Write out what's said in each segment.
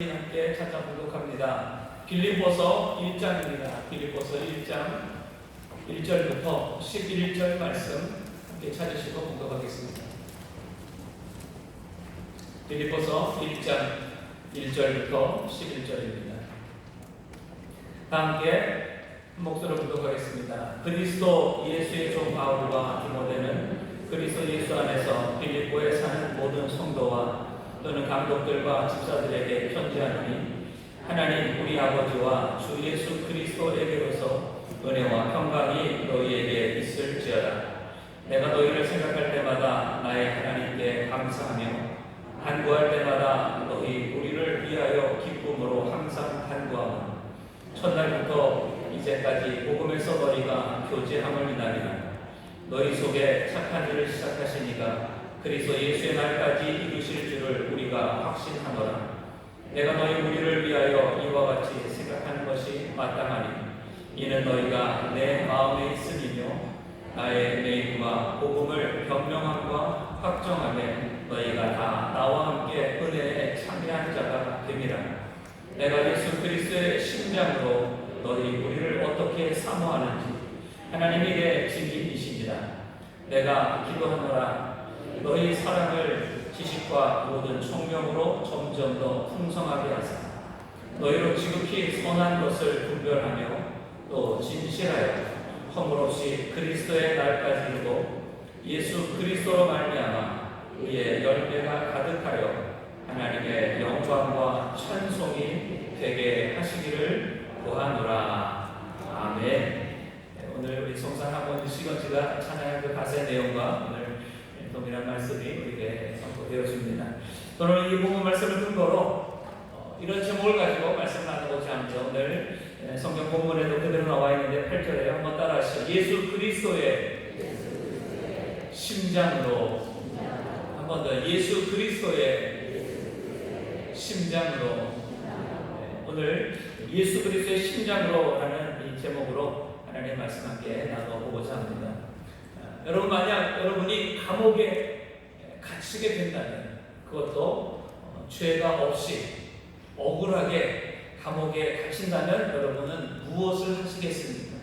함께 찾아보도록 합니다. 빌립보서 1장입니다. 빌립보서 1장 1절부터 11절 말씀 함께 찾으시고 공독하겠습니다. 빌립보서 1장 1절부터 11절입니다. 함께 목소리로 공독하겠습니다. 그리스도 예수의 종 바울과 디모데는 그리스도 예수 안에서 빌립보에 사는 모든 성도와 또는 감독들과 집사들에게 편지하노니 하나님 우리 아버지와 주 예수 그리스도에게로서 은혜와 평강이 너희에게 있을지어다. 내가 너희를 생각할 때마다 나의 하나님께 감사하며 간구할 때마다 너희 우리를 위하여 기쁨으로 항상 간구하며 첫날부터 이제까지 복음에서 너희가 교제함을 인하여 너희 속에 착한 일을 시작하시니가 그리스도 예수의 날까지 이루실 줄을 우리가 확신하노라. 내가 너희 무리를 위하여 이와 같이 생각하는 것이 마땅하니 이는 너희가 내 마음에 있음이며 나의 내임과 복음을 변명함과 확정하되 너희가 다 나와 함께 은혜에 참여한 자가 됨이라. 내가 예수 그리스도의 심장으로 너희 무리를 어떻게 사모하는지 하나님에게 증인이시니라. 내가 기도하노라. 너희 사랑을 지식과 모든 총명으로 점점 더 풍성하게 하사 너희로 지극히 선한 것을 분별하며 또 진실하여 허물없이 그리스도의 날까지 이루고 예수 그리스도로 말미암아 의의 열매가 가득하여 하나님의 영광과 찬송이 되게 하시기를 구하노라. 아멘. 오늘 우리 성산학원 시건지가 찬양한 그 가사의 내용과 오늘 동일한 말씀이 우리에게 선포되어집니다. 오늘 이 본문 말씀을 근거로 이런 제목을 가지고 말씀을 나누고자 합니다. 오늘 성경 본문에도 그대로 나와 있는데 8절에 한번 따라하시죠. 예수 그리스도의 심장으로, 한 번 더 예수 그리스도의 심장으로. 오늘 예수 그리스도의 심장으로 하는 이 제목으로 하나님의 말씀 함께 나눠보고자 합니다. 여러분, 만약 여러분이 감옥에 갇히게 된다면, 그것도 죄가 없이 억울하게 감옥에 갇힌다면 여러분은 무엇을 하시겠습니까?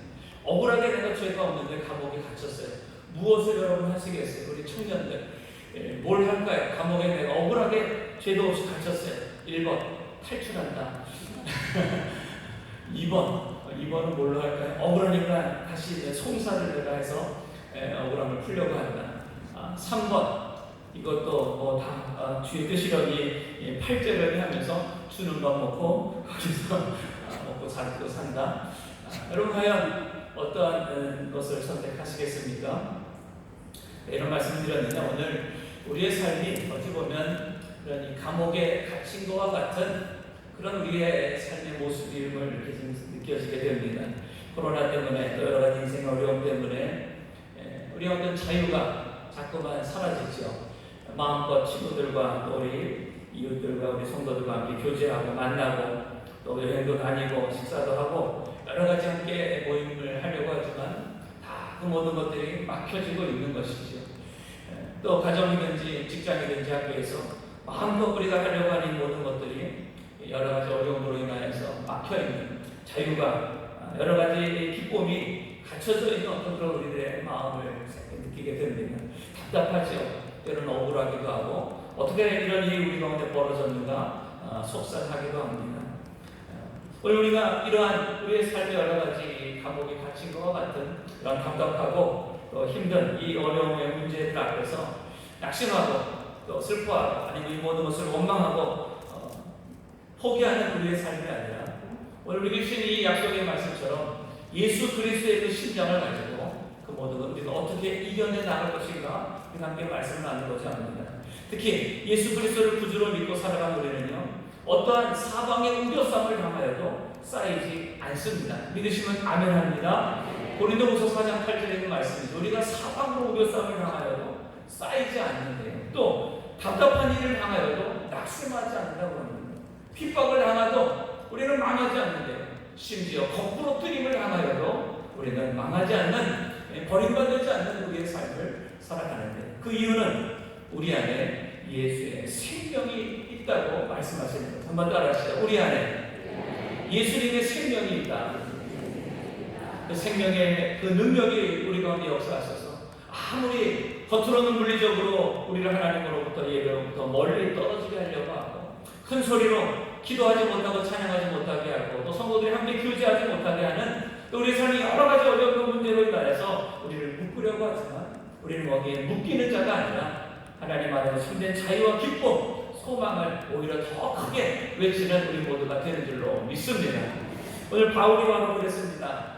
억울하게 내가 죄가 없는데 감옥에 갇혔어요. 무엇을 여러분 하시겠어요? 우리 청년들 뭘 할까요? 감옥에 내가 억울하게 죄도 없이 갇혔어요. 1번 탈출한다. 2번은 뭘로 할까요? 억울하니까 다시 송사를 내가 해서 억울함을 풀려고 한다. 3번 이것도 뭐 다 주의 뜻이려니 8절을 하면서 주는 밥 먹고 거기서 먹고 살고 산다. 여러분 과연 어떠한 것을 선택하시겠습니까? 이런 말씀을 드렸는데 오늘 우리의 삶이 어찌 보면 그런 이 감옥에 갇힌 것과 같은 그런 우리의 삶의 모습임을 느껴지게 됩니다. 코로나 때문에 또 여러 가지 인생의 어려움 때문에 우리 어떤 자유가 자꾸만 사라지죠. 마음껏 친구들과 또 우리 이웃들과 우리 성도들과 함께 교제하고 만나고 또 여행도 다니고 식사도 하고 여러 가지 함께 모임을 하려고 하지만 다 그 모든 것들이 막혀지고 있는 것이죠. 또 가정이든지 직장이든지 학교에서 마음껏 우리가 하려고 하는 모든 것들이 여러 가지 어려움으로 인하여서 막혀있는 자유가 여러 가지 기쁨이 갖춰져 있는 어떤 그런 우리들의 마음을 느끼게 됩니다. 답답하죠. 때로는 억울하기도 하고 어떻게 이런 일이 우리 가운데 벌어졌는가 속상하기도 합니다. 오늘 우리가 이러한 우리의 삶의 여러 가지 감옥에 갇힌 것과 같은 그런 답답하고 또 힘든 이 어려움의 문제들 앞에서 낙심하고 또 슬퍼하고 아니면 이 모든 것을 원망하고 포기하는 우리의 삶이 아니라 오늘 우리 주신 이 약속의 말씀처럼 예수 그리스도의 그 심장을 가지고 그 모든 것 우리가 어떻게 이겨내 나갈 것인가 함께 말씀을 나누고자 합니다. 특히 예수 그리스도를 구주로 믿고 살아가는 우리는요 어떠한 사방의 우겨쌈을 당하여도 쌓이지 않습니다. 믿으시면 아멘 합니다. 고린도후서 4장 8절에 그 말씀이죠. 우리가 사방으로 우겨쌈을 당하여도 쌓이지 않는데요. 또 답답한 일을 당하여도 낙심하지 않는다고 합니다. 핍박을 당하도 우리는 망하지 않는데요. 심지어 거꾸로 뜨림을 당하여도 우리는 망하지 않는 버림받지 않는 우리의 삶을 살아가는데 그 이유는 우리 안에 예수의 생명이 있다고 말씀하십니다. 한번 따라하시죠. 우리 안에 예수님의 생명이 있다. 그 생명의 그 능력이 우리 가운데 역사하셔서 아무리 겉으로는 물리적으로 우리를 하나님으로부터 예배로부터 멀리 떨어지게 하려고 하고 큰 소리로 기도하지 못하고 찬양하지 못하게 하고 또 성도들이 함께 교제하지 못하게 하는 또 우리 삶이 여러 가지 어려운 문제로 인하여서 우리를 묶으려고 하지만 우리는 거기에 묶이는 자가 아니라 하나님 안에서 참된 자유와 기쁨, 소망을 오히려 더 크게 외치는 우리 모두가 되는 줄로 믿습니다. 오늘 바울이 와서 그랬습니다.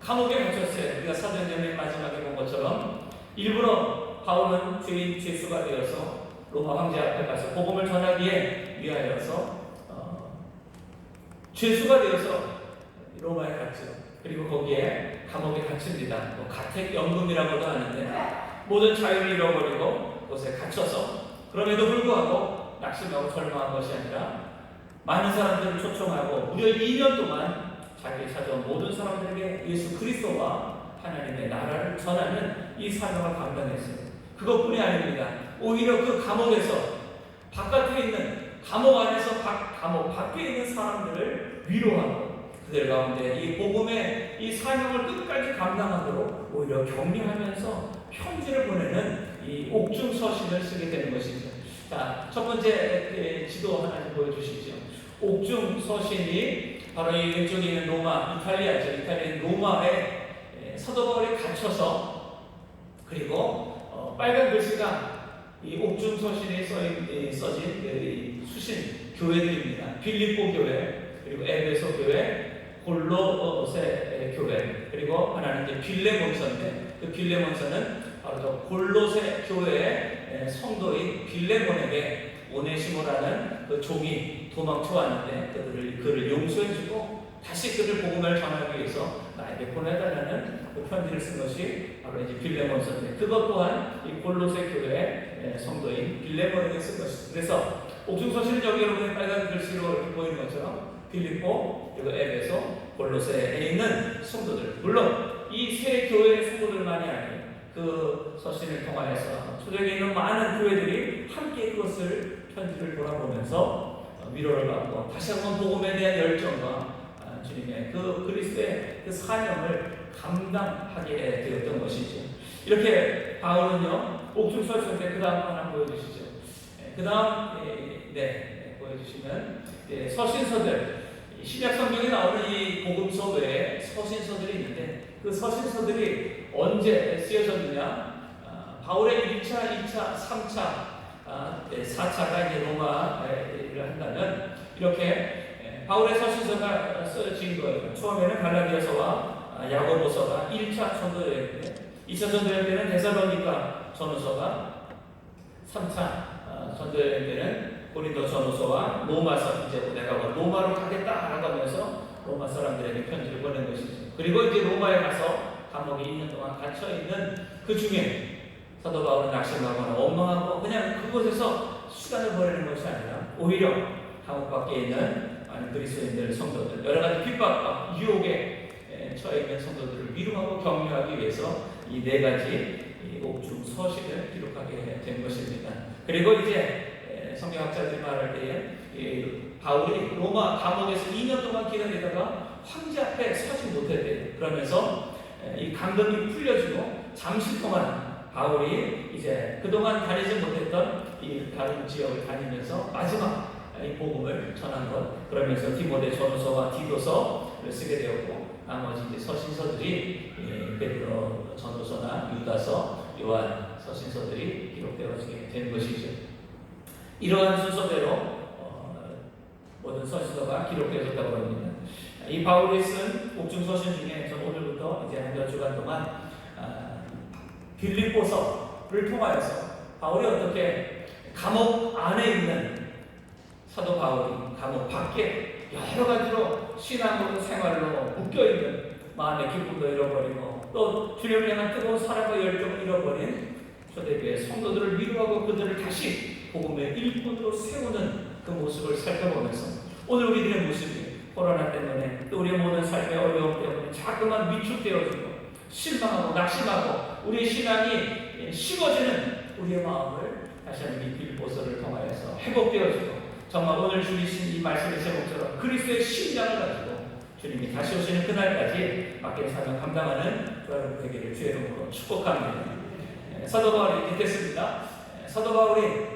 감옥에 갇혔어요. 우리가 사도행전 맨 마지막에 본 것처럼 일부러 바울은 죄수가 되어서 로마 황제 앞에 가서 복음을 전하기에 위하여서 죄수가 되어서 로마에 갔죠. 그리고 거기에 감옥에 갇힙니다. 가택연금이라고도 하는데 모든 자유를 잃어버리고 곳에 갇혀서 그럼에도 불구하고 낙심하고 절망한 것이 아니라 많은 사람들을 초청하고 무려 2년 동안 자기를 찾아온 모든 사람들에게 예수 그리스도와 하나님의 나라를 전하는 이 사명을 감당했어요. 그것뿐이 아닙니다. 오히려 그 감옥에서 바깥에 있는 감옥 안에서 감옥 밖에 있는 사람들을 위로하고 그들 가운데 이 복음의 이 사명을 끝까지 감당하도록 오히려 격려하면서 편지를 보내는 이 옥중 서신을 쓰게 되는 것이죠. 자, 첫 번째 지도 하나 좀 보여주시죠. 옥중 서신이 바로 이 왼쪽에 있는 로마, 이탈리아죠. 이탈리아 로마에 사도 바울이 갇혀서 그리고 빨간 글씨가 이 옥중 서신에 써진 수신 교회들입니다. 빌립보 교회, 그리고 에베소 교회, 골로새 교회, 그리고 하나는 이제 빌레몬서인데 그 빌레몬서는 바로 저 골로새 교회의 성도인 빌레몬에게 오네시모라는 그 종이 도망쳐 왔는데 그를 용서해주고 다시 그를 복음을 전하기 위해서 나에게 보내달라는 그 편지를 쓴 것이 바로 이제 빌레몬서인데 그것 또한 이 골로새 교회의 성도인 빌레몬에게 쓴 것입니다. 그래서 옥중서신은 여기 여러분의 빨간 글씨로 이렇게 보이는 것처럼 빌립보, 그리고 에베소, 골로새에 있는 성도들, 물론 이 세 교회의 성도들만이 아니에요. 그 서신을 통하여서 초대에 있는 많은 교회들이 함께 그것을 편지를 돌아보면서 위로를 받고 다시 한번 복음에 대한 열정과 주님의 그 그리스도의 그 사명을 감당하게 되었던 것이죠. 이렇게 바울은요 옥중서신인데 그 다음 하나 보여주시죠. 그 다음 보여주시면 서신서들 신약 성경에 나오는 이 복음서 외에 서신서들이 있는데 그 서신서들이 언제 쓰여졌느냐? 바울의 1차, 2차, 3차, 4차가 이제 로마를 한다면 이렇게 바울의 서신서가 쓰여진 거예요. 처음에는 갈라디아서와 야고보서가 1차 전도여행인데 2차 전도여행 때는 데살로니가 전후서가 3차 전도여행 때는 고린도 전후서와 로마서 이제 내가 로마로 가겠다라고 하면서 로마 사람들에게 편지를 보낸 것이죠. 그리고 이제 로마에 가서 감옥에 2년 동안 갇혀 있는 그 중에 사도 바울은 낙심하거나 원망하고 그냥 그곳에서 시간을 보내는 것이 아니라 오히려 감옥 밖에 있는 많은 그리스도인들 성도들 여러 가지 핍박과 유혹에 처해 있는 성도들을 위로하고 격려하기 위해서 이 네 가지 옥중 서신을 기록하게 된 것입니다. 그리고 이제 성경학자들이 말할 때에 바울이 로마 감옥에서 2년 동안 기다리다가 황제 앞에 서지 못했대요. 그러면서 이 감독이 풀려지고 잠시 동안 바울이 이제 그동안 다니지 못했던 이 다른 지역을 다니면서 마지막 이 복음을 전한 것, 그러면서 디모데 전후서와 디도서를 쓰게 되었고 나머지 이제 서신서들이 베드로 전후서나 유다서, 요한 서신서들이 기록되어지게 된 것이죠. 이러한 순서대로 모든 서신서가 기록되어졌다고 합니다. 이 바울이 쓴 옥중 서신 중에 오늘부터 이제 한 몇 주간 동안 빌립보서를 통하여서 바울이 어떻게 감옥 안에 있는 사도 바울이 감옥 밖에 여러 가지로 신앙으로 생활로 묶여있는 마음의 기쁨도 잃어버리고 또 주님을 향한 뜨거운 사랑과 열정을 잃어버린 초대교회 성도들을 위로하고 그들을 다시 복음의 일꾼으로 세우는 그 모습을 살펴보면서 오늘 우리들의 모습이 코로나 때문에 또 우리의 모든 삶의 어려움 때문에 자꾸만 위축되어지고 실망하고 낙심하고 우리의 신앙이 식어지는 우리의 마음을 다시 한번 이 빌립보서를 통하여서 회복되어지고 정말 오늘 주신 이 말씀의 제목처럼 그리스도의 심장을 가지고 주님이 다시 오시는 그날까지 맡긴 사명 감당하는 여러분 되기를 주의 이름으로 축복합니다. 사도 바울이 이렇게 됐습니다. 사도 바울이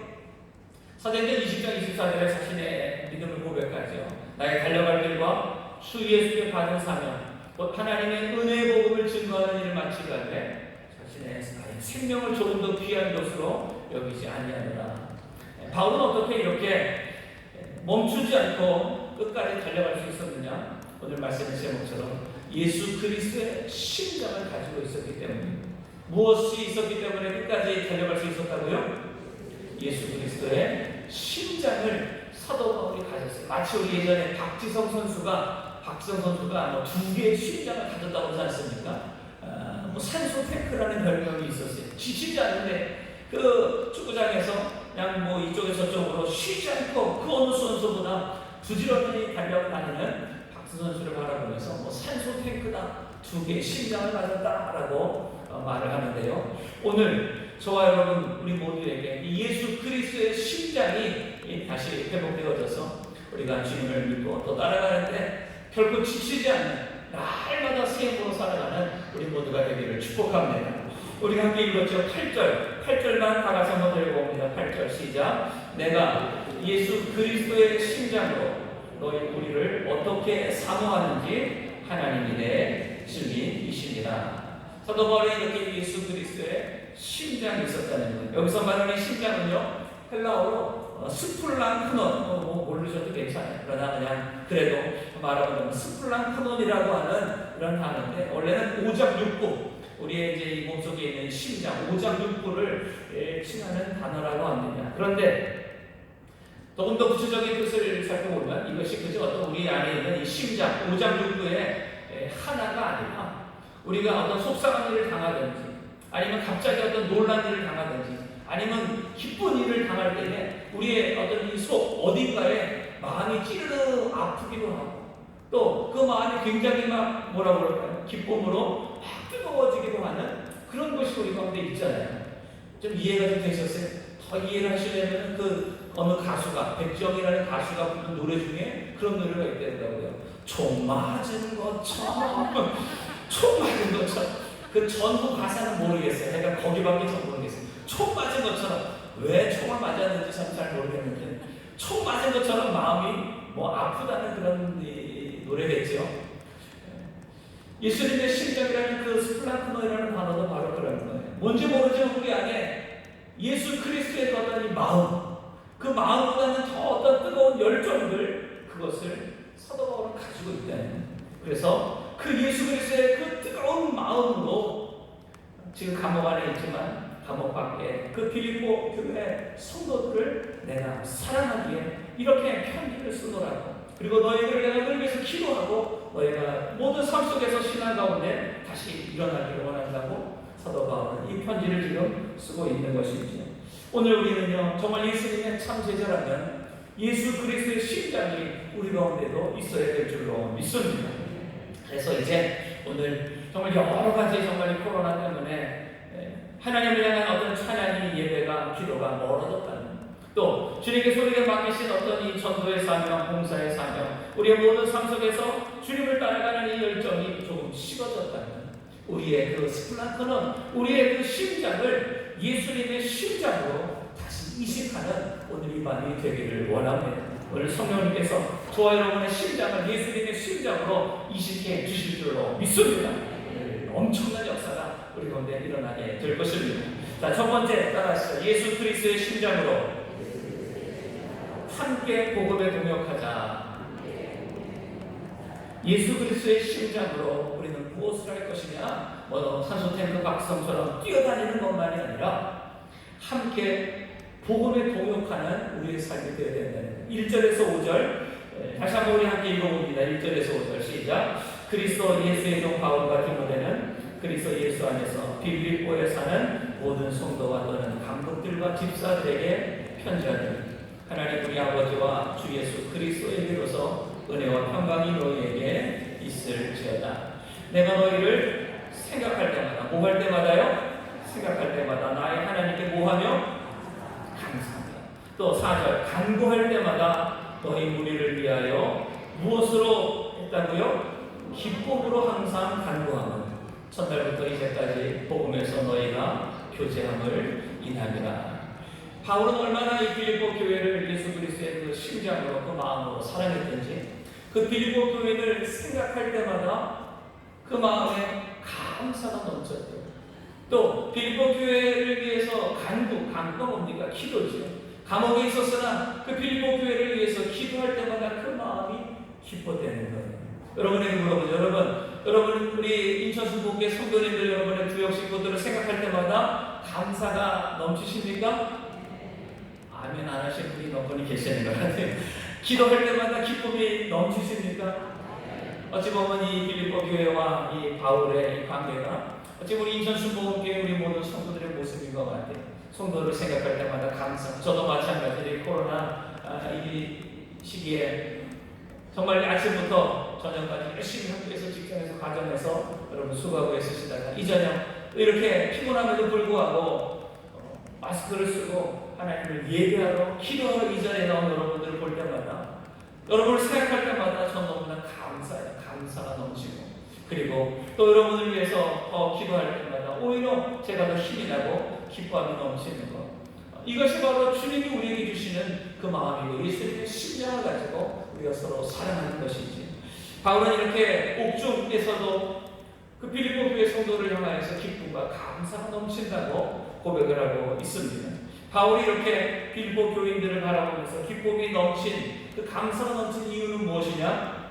사도행전 20장 24절에 자신의 믿음을 고백하죠. 나의 달려갈 길과 주 예수의 받은 사명 곧 하나님의 은혜의 복음을 증거하는 일을 마치가되 자신의 생명을 조금 더 귀한 것으로 여기지 아니하노라. 바울은 어떻게 이렇게 멈추지 않고 끝까지 달려갈 수 있었느냐? 오늘 말씀의 제목처럼 예수 그리스도의 심장을 가지고 있었기 때문입니다. 무엇이 있었기 때문에 끝까지 달려갈 수 있었다고요? 예수 그리스도의 심장을 사도 바울이 가졌어요. 마치 우리 예전에 박지성 선수가 두 개의 심장을 가졌다고 하지 않습니까? 산소 탱크라는 별명이 있었어요. 지치지 않는데 그 축구장에서 그냥 이쪽에서 저쪽으로 쉬지 않고 그 어느 선수보다 부지런히 달려다니는 박수 선수를 바라보면서 산소 탱크다, 두 개의 심장을 가졌다라고 말을 하는데요. 오늘 저와 여러분 우리 모두에게 예수 그리스도의 심장이 다시 회복되어져서 우리가 주님을 믿고 또 따라가는데 결코 지치지 않는 날마다 새 힘으로 살아가는 우리 모두가 되기를 축복합니다. 우리가 함께 읽었죠. 8절만 다 같이 한번 읽어봅니다. 8절 시작. 내가 예수 그리스도의 심장으로 너희 우리를 어떻게 사모하는지 하나님이 내 증인이시니라. 사도 바울이 이렇게 예수 그리스도의 심장이 있었다는 거예요. 여기서 말하는 심장은요, 헬라어로 스플랑크논, 모르셔도 괜찮아요. 그러나 그냥 그래도 말하면 스플랑크논이라고 하는 이런 단어인데, 원래는 오장육부, 우리의 이제 이 몸속에 있는 심장, 오장육부를 칭하는 단어라고 합니다. 그런데 조금 더 구체적인 뜻을 살펴보면 이것이 그저 어떤 우리 안에 있는 이 심장, 오장육부의 하나가 아니라 우리가 어떤 속상한 일을 당하든지 아니면 갑자기 어떤 놀란 일을 당하든지 아니면 기쁜 일을 당할 때에 우리의 어떤 이 속 어딘가에 마음이 찌르르 아프기도 하고 또 그 마음이 굉장히 막 뭐라고 그럴까요? 기쁨으로 막 뜨거워지기도 하는 그런 것이 우리 가운데 있잖아요. 좀 이해가 좀 되셨어요? 더 이해를 하시려면 그 어느 가수가, 백정이라는 가수가 부른 노래 중에 그런 노래가 있더라고요. 총 맞은 것처럼 총 맞은 것처럼. 그 전부 가사는 모르겠어요. 내가 거기밖에 잘 모르겠어요. 총 맞은 것처럼. 왜 총을 맞았는지 참 잘 모르겠는데 총 맞은 것처럼 마음이 아프다는 그런 노래겠죠. 예수님의 심장이라는 그 스플랑크논이라는 단어도 바로 그런 거예요. 뭔지 모르지만 우리 안에 예수 그리스도의 어떤 이 마음, 그 마음보다는 더 어떤 뜨거운 열정들, 그것을 사도 바울은 가지고 있다는 거예요. 그래서 그 예수 그리스도의 그 뜨거운 마음으로 지금 감옥 안에 있지만 감옥 밖에 그 빌립보 교회 성도들을 내가 사랑하기에 이렇게 편지를 쓰노라고. 그리고 너희들을 내가 늘 위해서 기도하고 너희가 모든 삶 속에서 신앙 가운데 다시 일어나기를 원한다고 사도 바울은 이 편지를 지금 쓰고 있는 것이죠. 오늘 우리는요, 정말 예수님의 참 제자라면 예수 그리스도의 심장이 우리 가운데도 있어야 될 줄로 믿습니다. 그래서 이제 오늘 정말 여러 가지 정말 코로나 때문에 하나님을 향한 어떤 찬양이, 예배가, 기도가 멀어졌다는, 또 주님께 소리를 맡기신 어떤 이 전도의 사명, 봉사의 사명, 우리의 모든 삶 속에서 주님을 따라가는 이 열정이 조금 식어졌다는, 우리의 그 스플랑크는 우리의 그 심장을 예수님의 심장으로 다시 이식하는 오늘 이 밤이 되기를 원합니다. 오늘 성령님께서 저와 여러분의 심장을 예수님의 심장으로 이식해 주실 줄로 믿습니다. 엄청난 역사가 우리 가운데 일어나게 될 것입니다. 자, 첫 번째 따라하시죠. 예수 그리스도의 심장으로 함께 복음에 동역하자. 예수 그리스도의 심장으로 우리는 무엇을 할 것이냐? 산소탱크 박성처럼 뛰어다니는 것만이 아니라 함께 복음에 동역하는 우리의 삶이 되어야 된다는 1절에서 5절 다시 한번 우리 함께 읽어봅니다. 1절에서 5절 시작. 그리스도 예수의 종 바울과 디모데는 그리스도 예수 안에서 빌립보에 사는 모든 성도와 또는 감독들과 집사들에게 편지하니 하나님 우리 아버지와 주 예수 그리스도에게로서 은혜와 평강이 너희에게 있을지어다. 내가 너희를 생각할 때마다, 뭐 할 때마다요? 생각할 때마다 나의 하나님께 뭐하며? 감사합니다. 또 4절 간구할 때마다 너희 무리를 위하여 무엇으로 했다고요? 기쁨으로 항상 간구함은 첫날부터 이제까지 복음에서 너희가 교제함을 인하리라. 바울은 얼마나 이 빌립보 교회를 예수 그리스도의 그 심장으로 그 마음으로 사랑했던지 그 빌립보 교회를 생각할 때마다 그 마음에 감사가 넘쳤대요. 또 빌립보 교회를 위해서 간구가 뭡니까? 기도죠. 감옥에 있었으나 그 빌립보 교회를 위해서 기도할 때마다 그 마음이 기뻐되는 거예요. 여러분에게 물어보죠. 여러분 우리 인천순복의 성도님들 여러분의 구역 식구들을 생각할 때마다 감사가 넘치십니까? 아멘 안 하신 분이 몇 분이 계시는 것 같아요. 기도할 때마다 기쁨이 넘치십니까? 어찌 보면 이 빌립보 교회와 이 바울의 이 관계가 어찌 우리 인천순복음교회 우리 모든 성도들의 모습인 것 같아요. 성도를 생각할 때마다 감사. 저도 마찬가지로 코로나 이 시기에 정말 아침부터 저녁까지 열심히 학교에서 직장에서 가정에서 여러분 수고하고 있으시다가 이 저녁 이렇게 피곤함에도 불구하고 마스크를 쓰고 하나님을 예배하러 기도하러 이 자리에 나온 여러분들을 볼 때마다 여러분을 생각할 때마다 전 너무나 감사해요. 감사가 넘치고 그리고 또 여러분을 위해서 더 기도할 때마다 오히려 제가 더 힘이 나고 기뻐함이 넘치는 것. 이것이 바로 주님이 우리에게 주시는 그 마음이고 예수님의 심장을 가지고 우리가 서로 사랑하는 것이지. 바울은 이렇게 옥중에서도 그 빌립보 교회 성도를 향하여서 기쁨과 감사가 넘친다고 고백을 하고 있습니다. 바울이 이렇게 빌립보 교인들을 바라보면서 기쁨이 넘친 그 감사가 넘친 이유는 무엇이냐?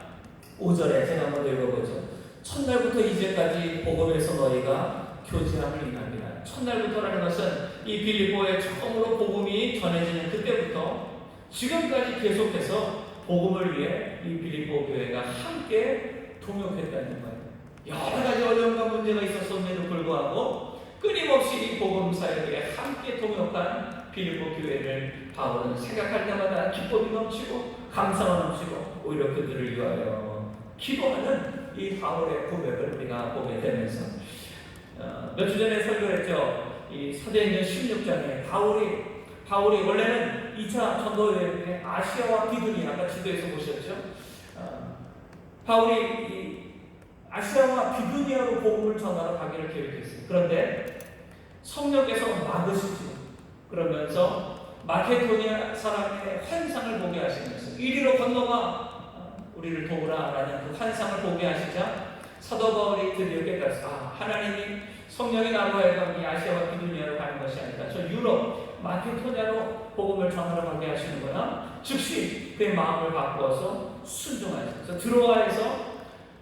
5절에 제가 한번 읽어보죠. 첫날부터 이제까지 복음에서 너희가 교제함을 인합니다. 첫날부터라는 것은 이 빌립보에 처음으로 복음이 전해지는 그때부터 지금까지 계속해서 복음을 위해 이 빌립보 교회가 함께 동역했다는 거예요. 여러 가지 어려움과 문제가 있었음에도 불구하고 끊임없이 이 복음 사역에 함께 동역한 빌립보 교회를 바울은 생각할 때마다 기쁨이 넘치고 감사가 넘치고 오히려 그들을 위하여 기도하는 이 바울의 고백을 우리가 보게 되면서 몇 주 전에 설교했죠. 이 사도행전 16장에 바울이 원래는 2차 전도 여행에 아시아와 비두니아 아까 지도에서 보셨죠. 바울이 이 아시아와 비두니아로 복음을 전하러 가기를 계획했어요. 그런데 성령께서 막으시죠. 그러면서 마케도니아 사람의 환상을 보게 하시면서 이리로 건너가 우리를 도우라라는 그 환상을 보게 하시자 사도 바울이 드디어 깨달았어요. 하나님이 성령이 나로 하여금 이 아시아와 비두니아로 가는 것이 아니라 저 유럽 마케도니아로 복음을 전하러 가게 하시는구나. 즉시 그의 마음을 바꾸어서 순종하셔서 드로아에서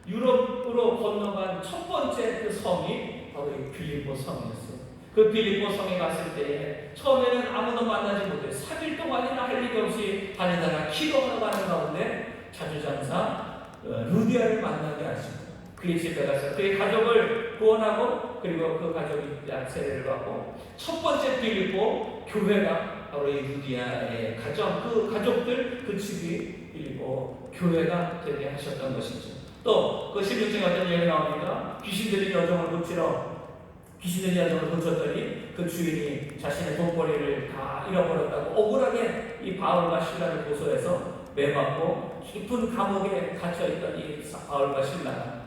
유럽으로 건너간 첫 번째 그 성이 바로 이 빌립보 성이었어요. 그 빌립보 성에 갔을 때에 처음에는 아무도 만나지 못해 3일 동안이나 할 일이 없이 다니다가 기도하러 가는 가운데 자주장사 루디아를 만나게 하시고 그의 집에 가서 그의 가족을 구원하고 그리고 그 가족이 세례를 받고 첫 번째 빌립보 교회가 바로 이 루디아의 가정 그 가족들 그 집이 빌립보 교회가 되게 하셨던 것이죠. 또 그 16장에 어떤 이야기 나옵니다. 귀신 들린 여종을 고쳤더니 그 주인이 자신의 돈벌이를 다 잃어버렸다고 억울하게 이 바울과 실라를 고소해서 매맞고 깊은 감옥에 갇혀있던 이 바울과 실라가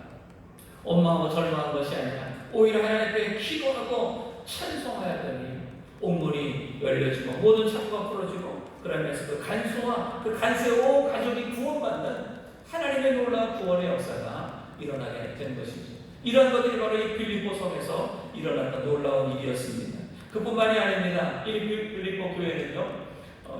원망하고 절망한 것이 아니라 오히려 하나님께 기도하고 찬송하였더니 옥문이 열려지고 모든 창고가 풀어지고 그러면서 그 간수와 그 간수의 온 가족이 구원받는 하나님의 놀라운 구원의 역사가 일어나게 된 것이죠. 이런 것들이 바로 이 빌립보 성에서 일어났던 놀라운 일이었습니다. 그뿐만이 아닙니다. 이 빌립보 교회는요,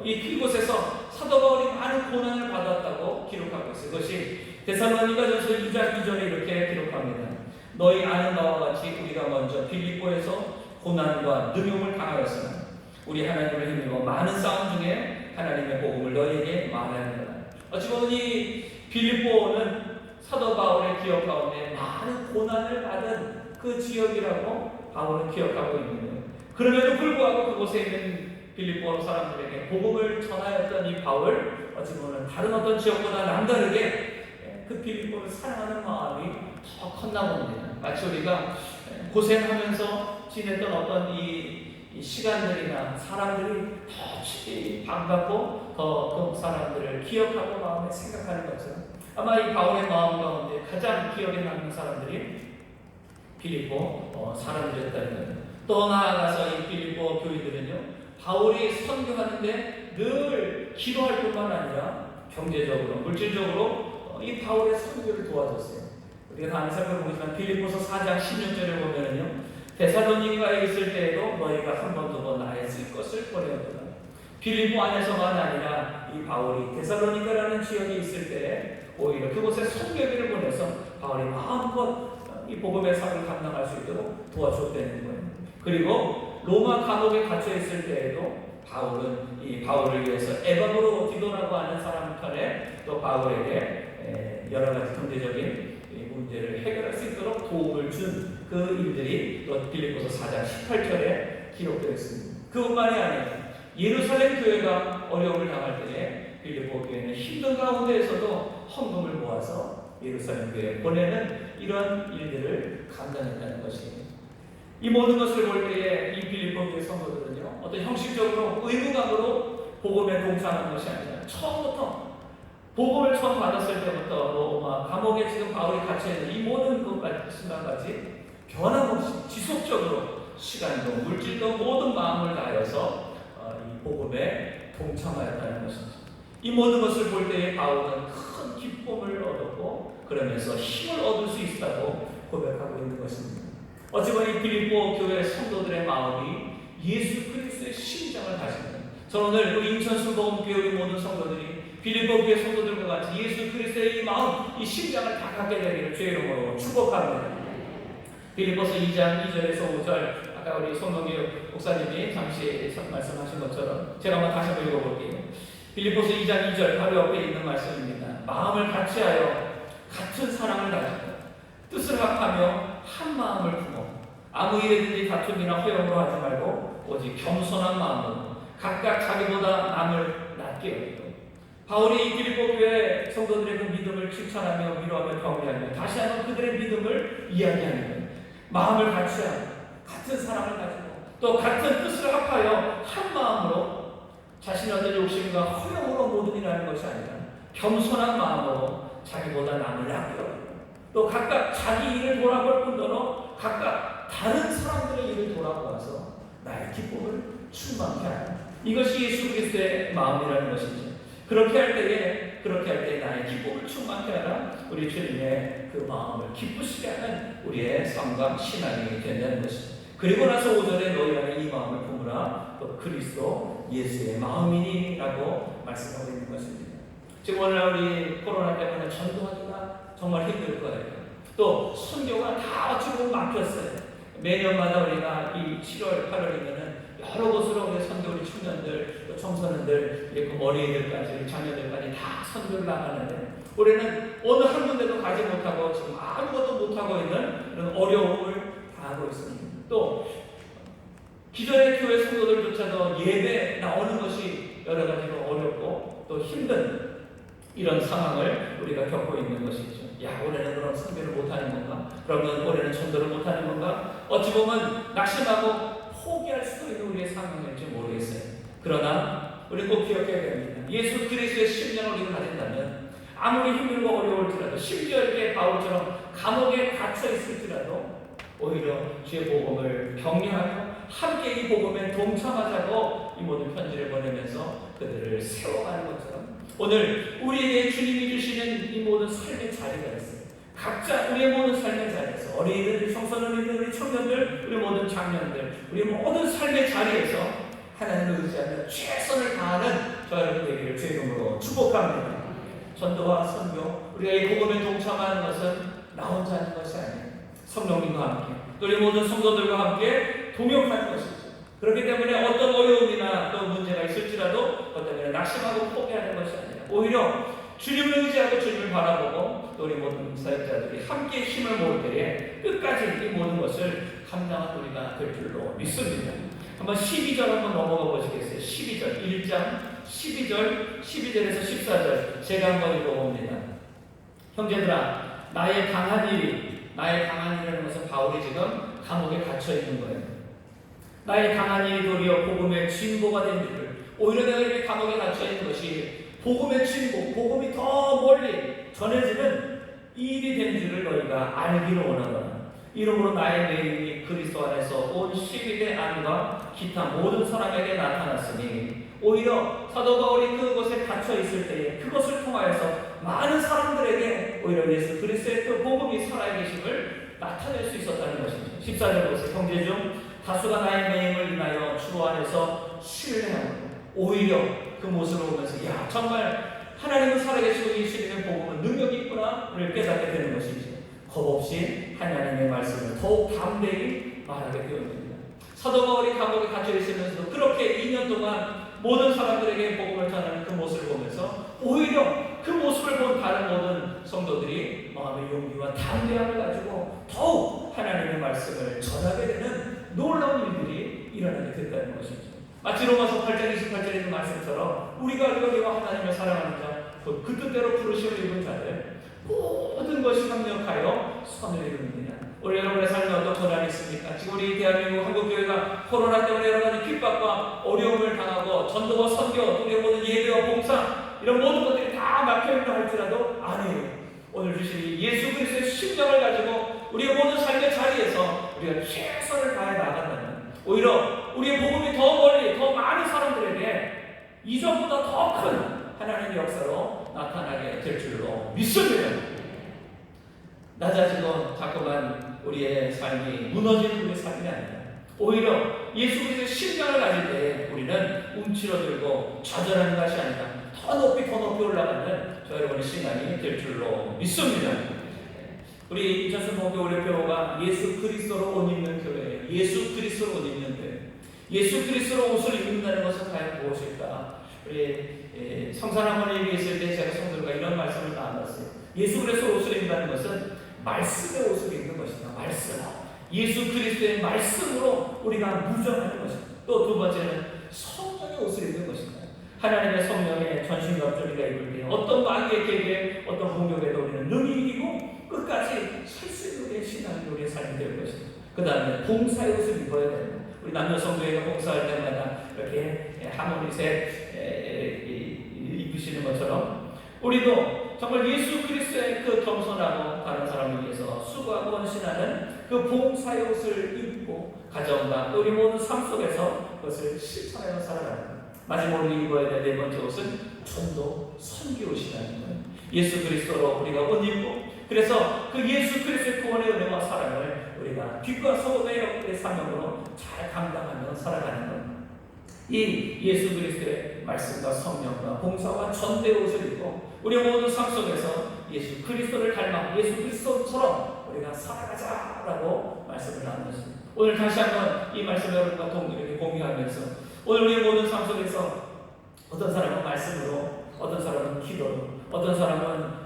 이곳에서 사도 바울이 많은 고난을 받았다고 기록하고 있어요. 그것이 데살로니가전서 2장 2절에 이렇게 기록합니다. 너희 아는 바와 같이 우리가 먼저 빌립보에서 고난과 능욕을 당하였으나 우리 하나님을 힘입어 많은 싸움 중에 하나님의 복음을 너희에게 말하였노라. 어찌 보면 이 빌립보는 사도 바울의 기억 가운데 많은 고난을 받은 그 지역이라고 바울은 기억하고 있는 거예요. 그럼에도 불구하고 그곳에 있는 빌립보 사람들에게 복음을 전하였던 이 바울, 어찌 보면 다른 어떤 지역보다 남다르게 그 빌립보를 사랑하는 마음이 더 컸나 봅니다. 마치 우리가 고생하면서 지냈던 어떤 이 이 시간들이나 사람들이 더 반갑고 더 그 사람들을 기억하고 마음에 생각하는 것처럼 아마 이 바울의 마음 가운데 가장 기억에 남는 사람들이 빌립보 사람들이었다는 거예요. 또 나아가서 이 빌립보 교인들은요, 바울이 선교하는데 늘 기도할 뿐만 아니라 경제적으로, 물질적으로 이 바울의 선교를 도와줬어요. 우리가 다음에 살펴보겠지만 빌립보서 4장 16절에 보면은요, 데살로니가에 있을 때에도 너희가 한 번 두 번 나의 쓸 것을 보내었도다. 빌립보 안에서만 아니라 이 바울이 데살로니가라는 지역에 있을 때에 오히려 그곳에 선교비를 보내서 바울이 마음껏 이 복음의 삶을 감당할 수 있도록 도와줬다는 거예요. 그리고 로마 감옥에 갇혀 있을 때에도 바울은 이 바울을 위해서 에바브로 디도라고 하는 사람 편에 또 바울에게 여러 가지 경제적인 문제를 해결할 수 있도록 도움을 준 그 일들이 또 빌립보서 4장 18절에 기록되어 있습니다. 그것만이 아니라 예루살렘 교회가 어려움을 당할 때에 빌립보 교회는 힘든 가운데에서도 헌금을 모아서 예루살렘 교회에 보내는 이런 일들을 감당했다는 것입니다. 이 모든 것을 볼 때에 이 빌립보 교회 성도들은요, 어떤 형식적으로 의무감으로 복음에 동참하는 것이 아니라 처음부터 복음을 처음 받았을 때부터 로마 감옥에 지금 바울이 갇혀있는 이 모든 순간까지 변함없이 지속적으로 시간도 물질도 모든 마음을 다해서 이 복음에 동참하였다는 것입니다. 이 모든 것을 볼 때에 바울은 큰 기쁨을 얻었고 그러면서 힘을 얻을 수 있다고 고백하고 있는 것입니다. 어찌보면 이 빌립보 교회 성도들의 마음이 예수 그리스도의 심장을 가집니다. 저는 오늘 우리 인천수복음교회 우리 모든 성도들이 빌립보 교회 성도들과 같이 예수 그리스도의 이 마음, 이 심장을 다 갖게 되기를 주의 이름으로 축복합니다. 빌립보서 2장 2절에서 5절, 아까 우리 손동규 목사님이 잠시 말씀하신 것처럼 제가 한번 다시 한번 읽어볼게요. 빌립보서 2장 2절 바로 옆에 있는 말씀입니다. 마음을 같이하여 같은 사랑을 가지고 뜻을 합하며 한 마음을 품어 아무 일에든지 다툼이나 허용으로 하지 말고 오직 겸손한 마음으로 각각 자기보다 남을 낮게 여기고. 바울이 이 빌립보 교회 성도들의 그 믿음을 칭찬하며 위로하며 격려하며 다시 한번 그들의 믿음을 이야기하는 거예요. 마음을 같이하고 같은 사랑을 가지고 또 같은 뜻을 합하여 한 마음으로 자신의 어떤 욕심과 허용으로 모든 일을 하는 것이 아니라 겸손한 마음으로 자기보다 남을 아껴 또 각각 자기 일을 돌아볼 뿐더러 각각 다른 사람들의 일을 돌아보아서 나의 기쁨을 충만케 하는 이것이 예수 그리스도의 마음이라는 것이죠. 그렇게 할 때 나의 기쁨을 충만케 하라. 우리 주님의 그 마음을 기쁘시게 하는 우리의 삶과 신앙이 된다는 것입니다. 그리고 나서 5절에 너희 안에 이 마음을 품으라. 또 그리스도 예수의 마음이니라고 말씀하고 있는 것입니다. 지금 오늘 우리 코로나 때문에 전도하기가 정말 힘들 거예요. 또 선교가 다 어찌 보면 막혔어요. 매년마다 우리가 이 7월, 8월이면은 여러 곳으로 우리 선교 우리 청년들, 또 청소년들, 그 어린이들까지, 우리 자녀들까지 다 선교를 나가는데 우리는 어느 한 군데도 가지 못하고 지금 아무것도 못하고 있는 그런 어려움을 당하고 있습니다. 또 기존의 교회 성도들조차도 예배 나오는 것이 여러 가지로 어렵고 또 힘든 이런 상황을 우리가 겪고 있는 것이죠. 야, 올해는 그럼 선교를 못하는 건가? 그러면 올해는 전도를 못하는 건가? 어찌 보면 낙심하고 포기할 수도 있는 우리의 상황일지 모르겠어요. 그러나 우리 꼭 기억해야 됩니다. 예수 그리스도의 심령을 우리가 가진다면 아무리 힘들고 어려울지라도 심지어 이렇게 바울처럼 감옥에 갇혀 있을지라도 오히려 주의 복음을 격려하며 함께 이 복음에 동참하자고 이 모든 편지를 보내면서 그들을 세워가는 것처럼 오늘 우리에게 주님이 주시는 이 모든 삶의 자리가 있어요. 각자 우리의 모든 삶의 자리에서 어린이들, 우리 청소년들, 우리 청년들, 우리 모든 장년들, 우리 모든 삶의 자리에서 하나님을 의지하며 최선을 다하는 저 여러분 되기를 주의 이름으로 축복합니다. 전도와 선교, 우리가 이 복음에 동참하는 것은 나 혼자 하는 것이 아니에요. 성령님과 함께, 또 우리 모든 성도들과 함께 동역하는 것이죠. 그렇기 때문에 어떤 어려움이나 또 문제가 있을지라도 어떤 때문에 낙심하고 포기하는 것이 아니라 오히려 주님을 의지하고 주님을 바라보고 또 우리 모든 사역자들이 함께 힘을 모을 때에 끝까지 이 모든 것을 감당한 우리가 될 줄로 믿습니다. 한번 12절 한번 넘어가 보시겠어요? 12절, 1장 12절에서 14절 제가 한번 읽어봅니다. 형제들아, 나의 강한 일이라는 것은 바울이 지금 감옥에 갇혀 있는 거예요. 나의 당한 일이 도리어 복음의 진보가 된 줄을, 오히려 내가 이렇게 감옥에 갇혀 있는 것이 복음의 진보, 복음이 더 멀리 전해지는 일이 된 줄을 너희가 알기를 원하노라. 이러므로 나의 매임이 그리스도 안에서 온 시민의 안과 기타 모든 사람에게 나타났으니, 오히려 사도 바울이 그곳에 갇혀 있을 때에 그것을 통하여서 많은 사람들에게 오히려 예수 그리스도의 그 복음이 살아계심을 나타낼 수 있었다는 것입니다. 14절 보세요. 형제 중 다수가 나의 매임을 인하여 주 안에서 신뢰하고, 오히려 그 모습을 보면서 야, 정말 하나님은 살아계시고 이 주님의 복음은 능력이 있구나를 깨닫게 되는 것이죠. 겁없이 하나님의 말씀을 더욱 담대히 말하게 되었습니다. 사도 바울이 감옥에 갇혀 있으면서도 그렇게 2년 동안 모든 사람들에게 복음을 전하는 그 모습을 보면서 오히려 그 모습을 본 다른 모든 성도들이 마음의 용기와 담대함을 가지고 더욱 하나님의 말씀을 전하게 되는 놀라운 일들이 일어나게 됐다는 것이죠. 마치 로마서 8장 28절에 있는 말씀처럼 우리가 여기와 하나님을 사랑하는 자, 그 뜻대로 부르심을 입은 자들 모든 것이 협력하여 선을 이룹니다. 오늘 여러분의 삶에 어떤 고난이 있습니까? 지금 우리 대한민국 한국교회가 코로나 때문에 여러 가지 핍박과 어려움을 당하고 전도와 선교, 우리의 모든 예배와 봉사 이런 모든 것들이 다 막혀있다 할지라도 아니에요. 오늘 주신 예수 그리스도의 심령을 가지고 우리의 모든 삶의 자리에서 우리가 최선을 다해 나간다면 오히려 우리의 복음이 더 멀리 더 많은 사람들에게 이전보다 더 큰 하나님의 역사로 나타나게 될 줄로 믿습니다. 낮아지고 자꾸만 우리의 삶이 무너지는 우리의 삶이 아니라 오히려 예수 그리스도의 심장을 가질 때 우리는 움츠러들고 좌절하는 것이 아니라 더 높이 올라가는 저 여러분의 시간이 될 줄로 믿습니다. 우리 이천순 목교 올림표가 예수 그리스도로 옷 입는 교회, 예수 그리스도로 옷 입는 교회, 예수 그리스도로 옷을 입는다는 것은 과연 무엇일까? 우리 성산학원에 있을 때 제가 성도들과 이런 말씀을 나눴어요. 예수 그리스도로 옷을 입는다는 것은 말씀의 옷을 입는 것이다. 말씀, 예수 그리스도의 말씀으로 우리가 무장하는 것이다. 또 두 번째는 성령의 옷을 입는 것이다. 하나님의 성령의 전신갑주리가 입을 때 어떤 마귀의 계획에 어떤 공격에도 우리는 능히 이기고 끝까지 설 수 있는 우리의 신앙이 우리의 삶이 될 것이다. 그 다음에 봉사의 옷을 입어야 된다. 우리 남녀 성도회가 봉사할 때마다 이렇게 하모니색 입으시는 것처럼 우리도 정말 예수 그리스도의 그 겸손하고 다른 사람을 위해서 수고하고 헌신하는 그 봉사의 옷을 입고 가정과 또 우리 모든 삶 속에서 그것을 실천하여 살아가는 것. 마지막으로 입어야 될 네 번째 옷은 전도 선교 옷이라는 거예요. 예수 그리스도로 우리가 옷 입고 그래서 그 예수 그리스도의 구원의 은혜와 사랑을 우리가 뒷과 소의 사명으로 잘 감당하며 살아가는 것. 이 예수 그리스도의 말씀과 성령과 봉사와 전도의 옷을 입고 우리 모든 삶 속에서 예수 그리스도를 닮아 예수 그리스도처럼 우리가 살아가자라고 말씀을 나누었습니다. 오늘 다시 한번 이 말씀을 여러분과 동일하게 공유하면서 오늘 우리의 모든 삶 속에서 어떤 사람은 말씀으로, 어떤 사람은 기도로, 어떤 사람은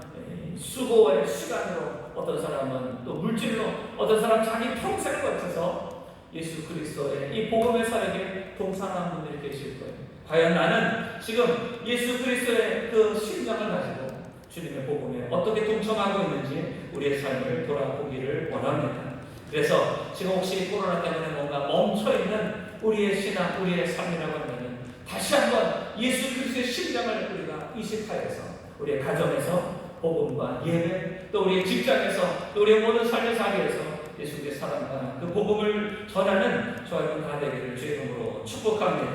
수고의 시간으로, 어떤 사람은 또 물질로, 어떤 사람은 자기 평생을 거쳐서 예수 그리스도의 이 복음의 사역에 동참하는 분들이 계실 거예요. 과연 나는 지금 예수 그리스도의 그 심장을 가지고 주님의 복음에 어떻게 동참하고 있는지 우리의 삶을 돌아보기를 원합니다. 그래서 지금 혹시 코로나 때문에 뭔가 멈춰있는 우리의 신앙, 우리의 삶이라고 하면 다시 한번 예수 그리스도의 심장을 우리가 이식하여서 우리의 가정에서 복음과 예배, 또 우리의 직장에서, 또 우리의 모든 삶의 자리에서 예수 그리스도의 사랑과 그 복음을 전하는 저와 여러분 다 되기를 주의 이름으로 축복합니다.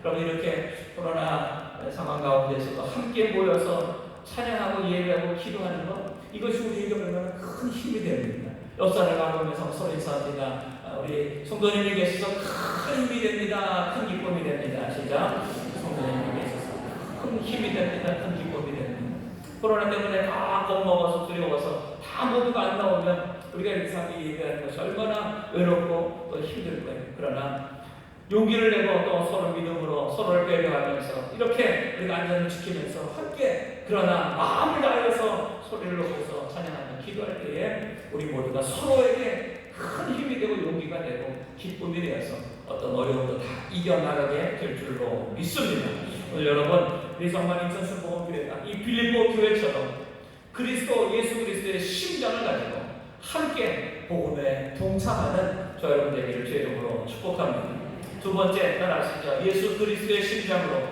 그럼 이렇게 코로나 상황 가운데서도 함께 모여서 찬양하고 예배하고 기도하는 것, 이것이 우리에게 얼마나 큰 힘이 됩니다. 역사를 가보면서 서로 인사합니다. 우리 성도님이 계셔서 큰 힘이 됩니다. 큰 기쁨이 됩니다. 시작. 성도님이 계셔서 큰 힘이 됩니다. 큰 기쁨이 됩니다. 코로나 때문에 다 겁먹어서 두려워서 다 모두가 안 나오면 우리가 이렇게 예배하는 것이 얼마나 외롭고 또 힘들 거예요. 그러나 용기를 내고 또 서로 믿음으로 서로를 배려하면서 이렇게 우리가 안전을 지키면서 함께 그러나 마음을 다해서 소리를 높여서 찬양하며 기도할 때에 우리 모두가 서로에게 큰 힘이 되고 용기가 되고 기쁨이 되어서 어떤 어려움도 다 이겨나가게 될 줄로 믿습니다. 오늘 여러분 우리 성만 인천순 복음교회가 이 빌립보 교회처럼 그리스도 예수 그리스도의 심장을 가지고 함께 복음에 동참하는 저 여러분 되기를 주의 이름으로 축복합니다. 두 번째 따라하시죠. 예수 그리스도의 심장으로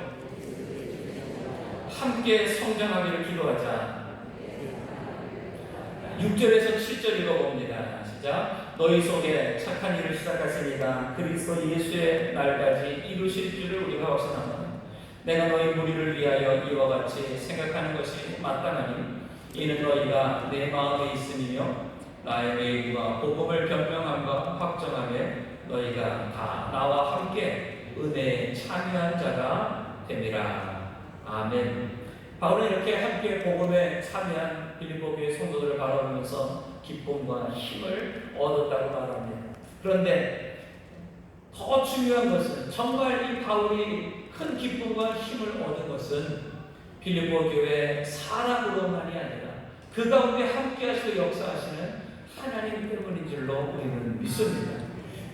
함께 성장하기를 기도하자. 6절에서 7절 읽어봅니다. 시작. 너희 속에 착한 일을 시작하시니가 그리스도 예수의 날까지 이루실 줄을 우리가 확신하노라. 내가 너희 무리를 위하여 이와 같이 생각하는 것이 마땅하니 이는 너희가 내 마음에 있음이며 나의 외부와 복음을 변명함과 확정하게 너희가 다 나와 함께 은혜에 참여한 자가 됨이라. 아멘. 바울은 이렇게 함께 복음에 참여한 빌립보 교회 성도들을 바라보면서 기쁨과 힘을 얻었다고 말합니다. 그런데 더 중요한 것은, 정말 이 바울이 큰 기쁨과 힘을 얻은 것은 빌립보 교회 사람으로만이 아니라 그 가운데 함께 하시고 역사하시는 하나님 때문인 줄로 우리는 믿습니다.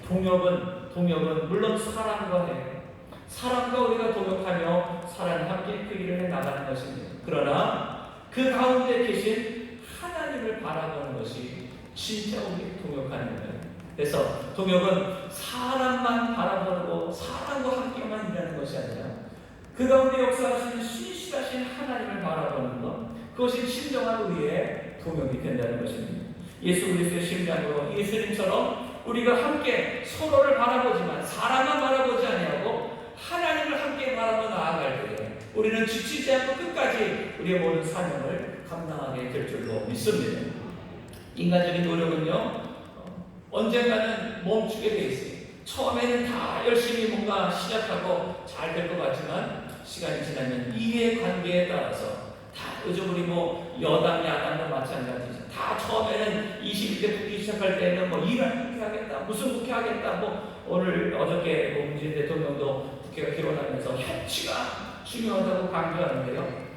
동역은 물론 사람과 해요. 사람과 우리가 동역하며 사람 함께 그 일을 해 나가는 것입니다. 그러나 그 가운데 계신 하나님을 바라보는 것이 진짜 우리 동역하는 거예요. 그래서 동역은 사람만 바라보고 사람과 함께만 일하는 것이 아니라 그 가운데 역사하시는 신실하신 하나님을 바라보는 것, 그것이 진정한 우리의 동역이 된다는 것입니다. 예수 그리스도의 심장으로 예수님처럼 우리가 함께 서로를 바라보지만 사람만 바라보지 아니하고 하나님을 함께 바라보 나아갈 때에 우리는 지치지 않고 끝까지 우리의 모든 사명을 감당하게 될 줄로 믿습니다. 인간적인 노력은요, 언젠가는 멈추게 돼 있어요. 처음에는 다 열심히 뭔가 시작하고 잘 될 것 같지만 시간이 지나면 이해관계에 따라서 다 요즘 우리 여당 야당도 마찬가지죠. 다 처음에는 21대 국회 시작할 때는 이란 국회 하겠다, 무슨 국회 하겠다, 오늘 어저께 문재인 대통령도 국회가 개원하면서 협치가 중요하다고 강조하는데요.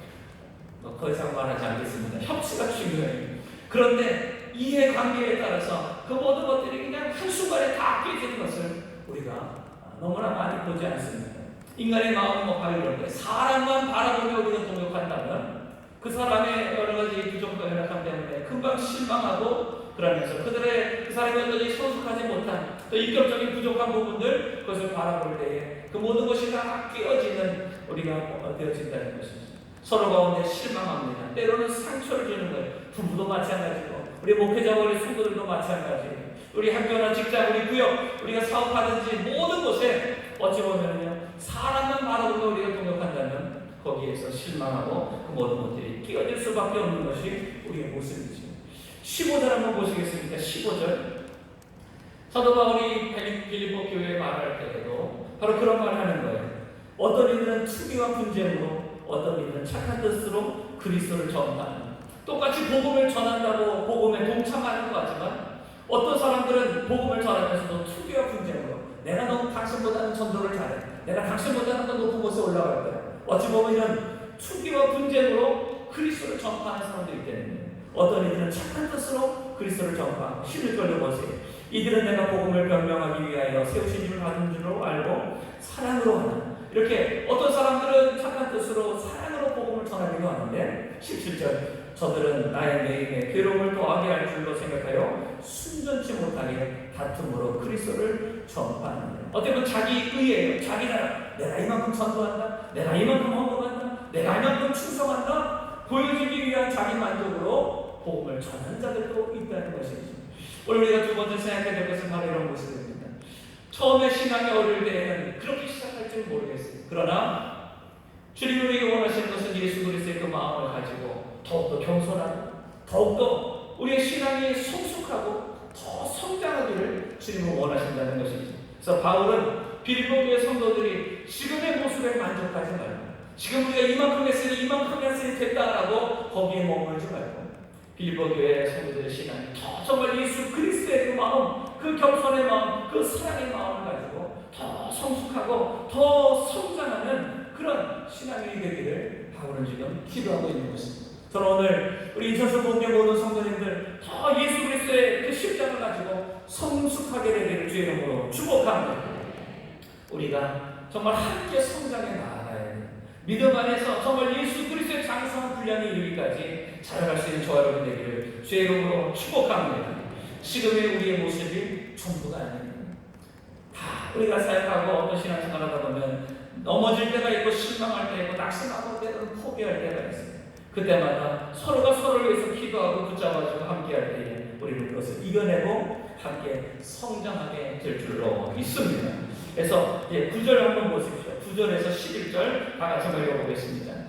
더 이상 말하지 않겠습니다. 협치가 중요해요. 그런데 이해관계에 따라서 그 모든 것들이 그냥 한순간에 다 깨지는 것을 우리가 너무나 많이 보지 않습니다. 인간의 마음은 바로 이런 거예요. 사람만 바라보며 우리가 동역한다면 그 사람의 여러 가지 부족과 연약함 때문에 금방 실망하고, 그러면서 그 사람이 어떤 성숙하지 못한 또 인격적인 부족한 부분들, 그것을 바라볼 때에 그 모든 것이 다 깨어지는 우리가 되어진다는 것입니다. 서로 가운데 실망합니다. 때로는 상처를 주는 거예요. 부부도 마찬가지고 우리 목회자와 우리 성도들도 마찬가지고 우리 학교나 직장, 우리 구역, 우리가 사업하든지 모든 곳에 어찌 보면요, 사람만 바라보고 우리가 동역한다면 거기에서 실망하고 그 모든 것들이 끼어질 수밖에 없는 것이 우리의 모습이죠. 15절 한번 보시겠습니까? 15절. 사도 바울이 빌립보 교회에 말할 때에도 바로 그런 말을 하는 거예요. 어떤 이들은 투기와 분쟁으로, 어떤 이들은 착한 뜻으로 그리스도를 전파하는, 똑같이 복음을 전한다고 복음에 동참하는 것 같지만 어떤 사람들은 복음을 전하면서도 투기와 분쟁으로, 내가 너무 당신보다는 전도를 잘해, 내가 당신보다는 더 높은 곳에 올라갈 거야, 어찌 보면 이런 투기와 분쟁으로 그리스도를 전파하는 사람들이 있다는, 어떤 이들은 착한 뜻으로 그리스도를 전파하고, 11절로 보세요. 이들은 내가 복음을 변명하기 위하여 세우신 줄을 받은 줄로 알고 사랑으로 하나. 이렇게 어떤 사람들은 착한 뜻으로 사랑으로 복음을 전하기도 하는데, 17절. 저들은 나의 매임에 괴로움을 더하게 할 줄로 생각하여 순전치 못하게 다툼으로 그리스도를 전파하는, 어떻게 보면 자기 의예요. 자기 나라, 내가 이만큼 전도한다, 내가 이만큼 헌금한다, 내가 이만큼 충성한다, 보여주기 위한 자기 만족으로 복음을 전하는 자들도 있다는 것이죠. 오늘 우리가 두 번째 생각해야 될 것은 바로 이런 모습입니다. 처음에 신앙이 어릴 때에는 그렇게 시작할 줄 모르겠어요. 그러나 주님이 우리에게 원하시는 것은 예수 그리스도의 그 마음을 가지고 더욱더 겸손하고 더욱더 우리의 신앙이 성숙하고 더 성장하기를 주님은 원하신다는 것이죠. 그래서 바울은 빌립보 교회 성도들이 지금의 모습에 만족하지 말고, 지금 우리가 이만큼 했으니 됐다라고 거기에 머물지 말고, 빌립보 교회 성도들의 신앙이 더 정말 예수 그리스도의 그 마음, 그 겸손의 마음, 그 사랑의 마음을 가지고 더 성숙하고 더 성장하는 그런 신앙이 되기를 바울은 지금 기도하고 있는 것입니다. 저는 오늘 우리 인천서 본계 모든 성도님들 더 예수 그리스도의 그 십자가를 가지고 성숙하게 되기를 주의 이름으로 축복합니다. 우리가 정말 함께 성장해 나아가야 돼요. 믿음 안에서 정말 예수 그리스도의 장성한 분량이 이르기까지 자라갈 수 있는 저와 여러분 되기를 주의 이름으로 축복합니다. 지금의 우리의 모습이 전부가 아닙니다. 다 우리가 사역하고 어떤 신앙생활 하다 보면 넘어질 때가 있고 실망할 때가 있고 낙심하고 때로는 포기할 때가 있어요. 그때마다 서로가 서로를 위해서 기도하고 붙잡아주고 함께할 때에 우리는 그것을 이겨내고 함께 성장하게 될 줄로 믿습니다. 그래서 9절 한번 보십시오. 9절에서 11절 다 같이 한번 읽어보겠습니다.